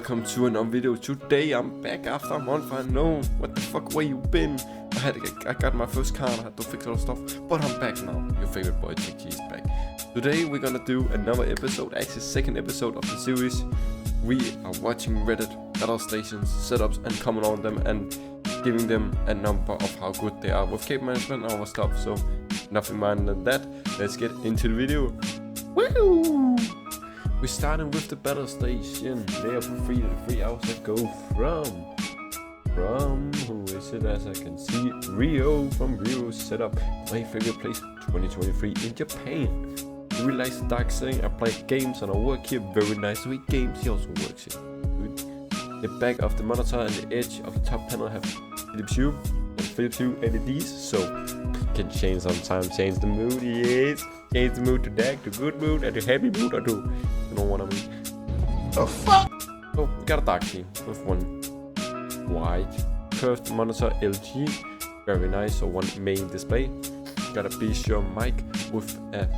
welcome to another video. Today I'm back after a month. I know, what the fuck, where you been? I got my first car and I had to fix all the stuff, but I'm back now. Your favorite boy Tech G is back. Today we're gonna do another episode, actually second episode of the series. We are watching Reddit battle stations, setups, and comment on them and giving them a number of how good they are with cable management and all that stuff. So nothing more than that. Let's get into the video. Woo! We're starting with the Battlestation. They are for 3 hours ago from who is it, as I can see, Rio, from Rio setup. My favorite place 2023 in Japan. I really like the dark setting. I play games and I work here. Very nice with games. He also works here. The back of the monitor and the edge of the top panel have Philips Hue LEDs, so can change sometimes, change the mood. Yes, change the mood to dark, to good mood, and to happy mood, or to, you know what I mean. The fuck? So we got a dark theme with one white curved monitor LG, very nice. So one main display. Got a Be Sure mic with a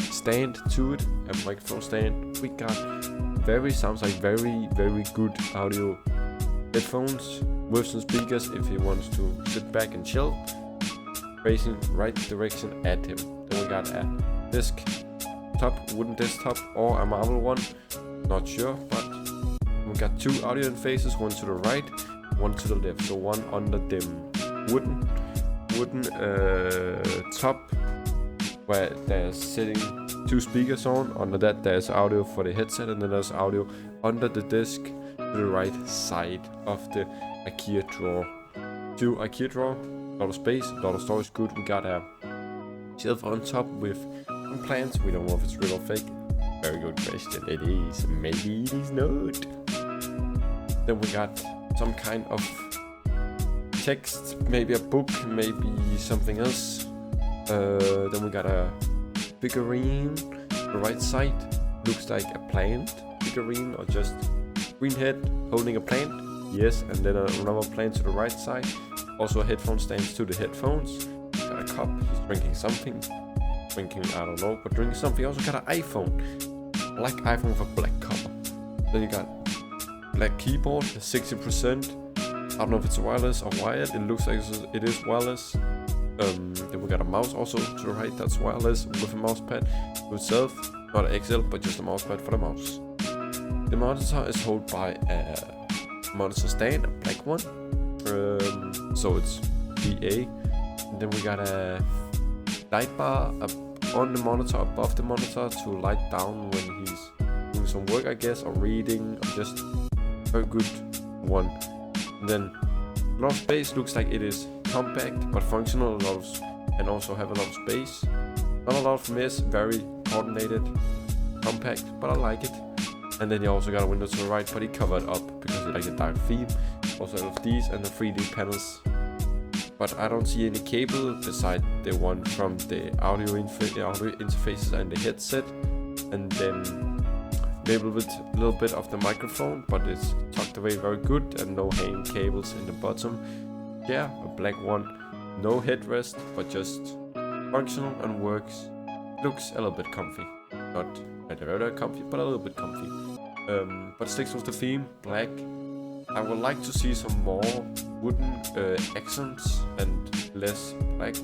stand to it, a microphone stand. We got sounds like very good audio headphones with some speakers if he wants to sit back and chill, facing right direction at him. Then we got a wooden desktop or a marble one, not sure, but we got two audio interfaces, one to the right, one to the left. So one under them wooden top where there's sitting two speakers on. Under that there's audio for the headset, and then there's audio under the desk to the right side of the IKEA drawer. Two IKEA drawer, a lot of space, a lot of storage, good. We got a shelf on top with some plants. We don't know if it's real or fake. Very good question. It is. Maybe it is not. Then we got some kind of text, maybe a book, maybe something else. Then we got a figurine. The right side looks like a plant figurine, or just green head holding a plant. Yes, and then another plant to the right side. Also a headphone stand to the headphones. Got a cup. He's drinking something. Drinking, I don't know, but drinking something. Also got an iPhone. Black iPhone with a black cover. Then you got black keyboard, 60%. I don't know if it's wireless or wired. It looks like it is wireless. Then we got a mouse also to the right, that's wireless, with a mouse pad itself, not an XL, but just a mouse pad for the mouse. The monitor is held by a monitor stand, a black one, so it's VA. And then we got a light bar on the monitor, above the monitor, to light down when he's doing some work, I guess, or reading, or just very good one. And then a lot of space, looks like it is compact but functional, and also have a lot of space. Not a lot of mess, very coordinated, compact, but I like it. And then you also got a window to the right, but he covered up because he likes a dark theme. Also have these and the 3D panels. But I don't see any cable beside the one from the audio interfaces and the headset. And then maybe a little bit of the microphone, but it's tucked away very good, and no hanging cables in the bottom. Yeah, a black one, no headrest, but just functional and works. Looks a little bit comfy, not very comfy, but a little bit comfy. But sticks with the theme, black. I would like to see some more wooden accents and less black.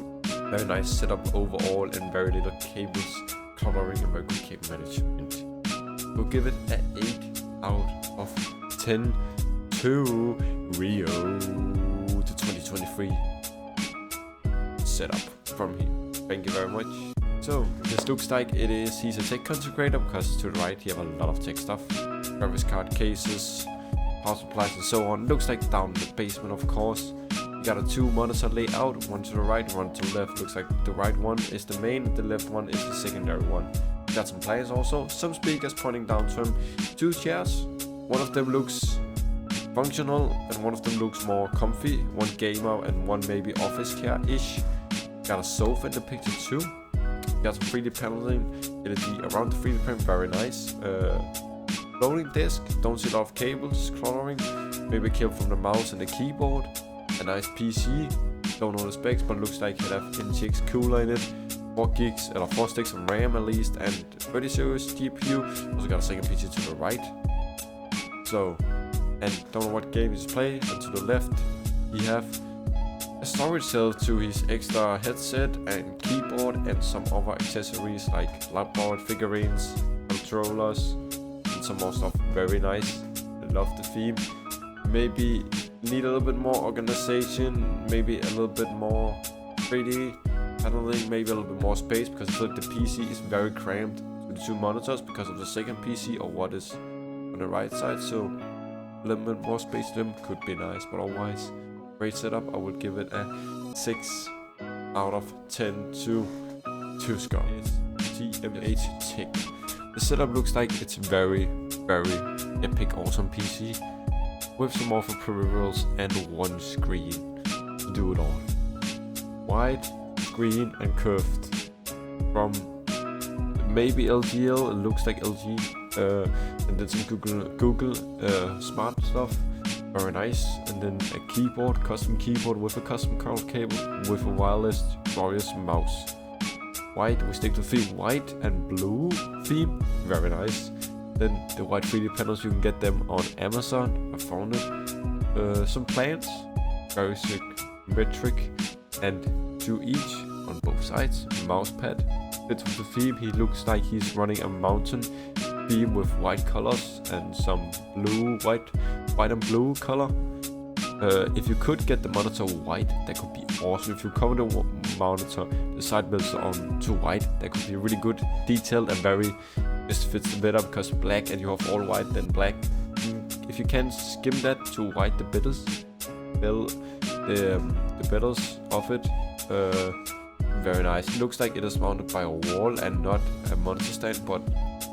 Very nice setup overall, and very little cables, coloring, and very good cable management. We'll give it an 8 out of 10 to Rio to 2023 setup from him. Thank you very much. So this looks like he's a tech content creator, because to the right he have a lot of tech stuff, graphics card cases, power supplies, and so on. Looks like down in the basement, of course. You got a 2 monitor layout, one to the right, one to the left. Looks like the right one is the main, the left one is the secondary one. Got some players also, some speakers pointing down to him, 2 chairs. One of them looks functional and one of them looks more comfy. One gamer and one maybe office chair-ish. Got a sofa in the picture too. Got some 3D paneling, LED around the 3D panel, very nice. Floating desk, don't see a lot of cables, cluttering. Maybe a cable from the mouse and the keyboard. A nice PC, don't know the specs, but looks like it have NTX cooler in it. 4 sticks of RAM at least, and 30 series GPU. Also got a second PC to the right. So and don't know what game he's playing. And to the left, he have a storage cell to his extra headset and keyboard and some other accessories like lightboard, figurines, controllers, and some more stuff. Very nice. I love the theme. Maybe need a little bit more organization, maybe a little bit more 3D paneling, maybe a little bit more space, because I feel like the PC is very cramped with the two monitors because of the second PC or what is on the right side. So a little bit more space to them could be nice, but otherwise great setup. I would give it a 6 out of 10 to THMTech. The setup looks like it's very epic, awesome PC with some other peripherals and one screen to do it all. Wide, screen and curved. From maybe LGL, it looks like LG, and then some Google smart stuff. Very nice. And then a keyboard, custom keyboard with a custom color cable with a wireless glorious mouse. White, we stick to theme white and blue theme. Very nice. Then the white 3D panels, you can get them on Amazon. I found it. Some plants, very symmetric, and 2 each on both sides. Mouse pad fits with the theme. He looks like he's running a mountain theme with white colors and some blue, white and blue color. If you could get the monitor white, that could be awesome. If you cover the monitor, the side builds on to white, that could be really good, detailed and very just fits better, because black and you have all white then black. If you can skim that to white the bedels, the bedels of it, very nice. It looks like it is mounted by a wall and not a monitor stand, but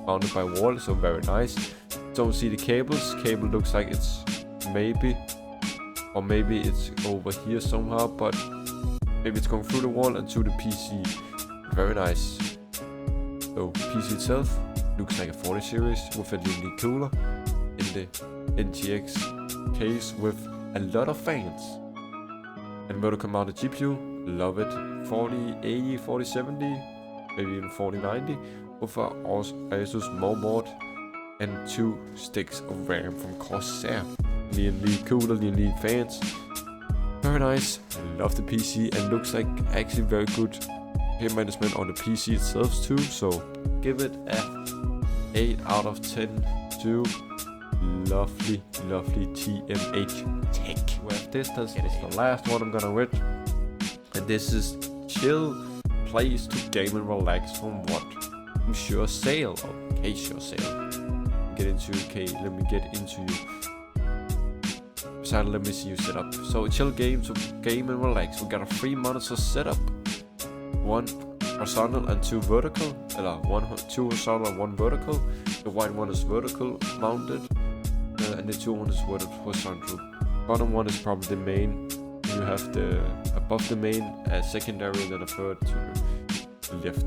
mounted by wall, so very nice. Don't see the cables. Cable looks like it's maybe it's over here somehow, but maybe it's going through the wall and to the PC. Very nice. So PC itself looks like a 40 series with a unique cooler in the NTX case with a lot of fans. And vertical mounted GPU, love it. 4080, 4070, maybe even 4090 with a ASUS Motherboard and 2 sticks of RAM from Corsair. You need cooler, you need fans. Very nice. I love the PC and looks like actually very good pain management on the PC itself too. So give it a 8 out of 10 to lovely THMTech. Well, this is the last one I'm gonna read, and this is chill place to game and relax from what? From Sure sale or Sure sale. Let me get into you. Let me see you set up. So chill game to game and relax. We got a 3 monitor setup, 1 horizontal and 2 vertical. 2 horizontal and 1 vertical. The white one is vertical mounted, and the 2 one is horizontal. Bottom one is probably the main. You have the above the main, a secondary, then a third to the left.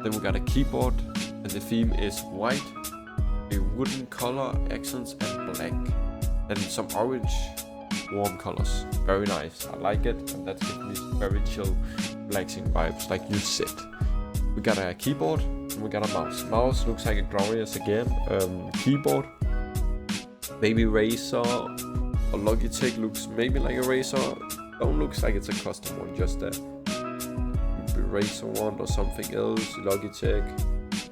Then we got a keyboard, and the theme is white, a wooden color accents and black. And some orange warm colors. Very nice. I like it, and that gives me very chill, relaxing vibes, like you said. We got a keyboard and we got a mouse. Mouse looks like a glorious again. Keyboard, maybe Razer or Logitech, looks maybe like a Razer. Don't looks like it's a custom one, just a Razer one or something else. Logitech,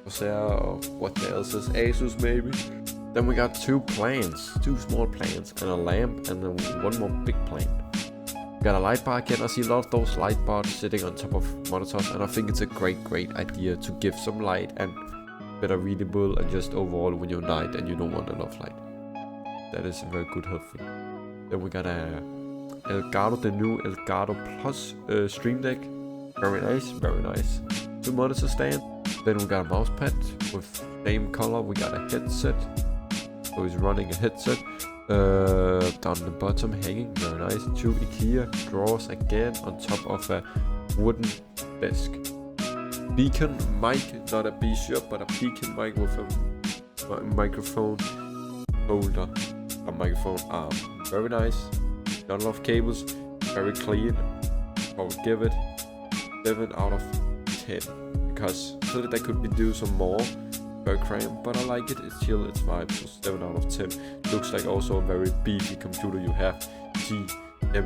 Corsair, or what else is ASUS maybe. Then we got 2 plants, 2 small plants, and a lamp, and then 1 more big plant. We got a light bar again. I see a lot of those light bars sitting on top of monitors, and I think it's a great idea to give some light and better readable, and just overall when you're night and you don't want enough light. That is a very good help thing. Then we got a Elgato, the new Elgato Plus Stream Deck. Very nice, very nice. 2 monitor stand. Then we got a mouse pad with same color. We got a headset. So he's running a headset. Down the bottom hanging, very nice. 2 IKEA drawers again on top of a wooden desk. Beacon mic, not a B-shirt, but a beacon mic with a microphone holder, a microphone arm. Very nice. Not a lot of cables, very clean. I would give it 7 out of 10 because I feel that I could do some more. very cramped, but I like it. It's chill, it's vibe, so 7 out of 10. Looks like also a very beefy computer you have, THMTech.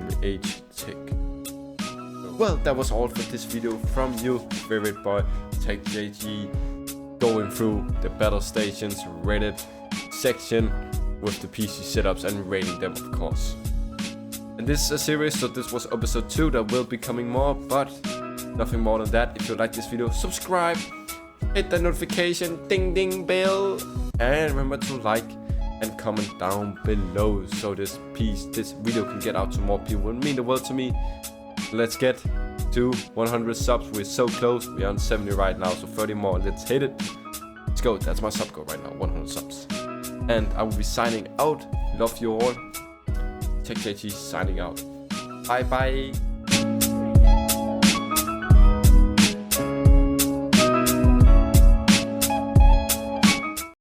Well, that was all for this video from you, favorite boy, Tech JG, going through the battle stations rated section with the PC setups and rating them, of course. And this is a series, so this was episode 2. There will be coming more, but nothing more than that. If you like this video, subscribe, hit the notification ding ding bell, and remember to like and comment down below so this video can get out to more people. It would mean the world to me. Let's get to 100 subs. We're so close. We're on 70 right now, so 30 more. Let's hit it. Let's go. That's my sub goal right now, 100 subs. And I will be signing out. Love you all. Tech JG signing out. Bye bye.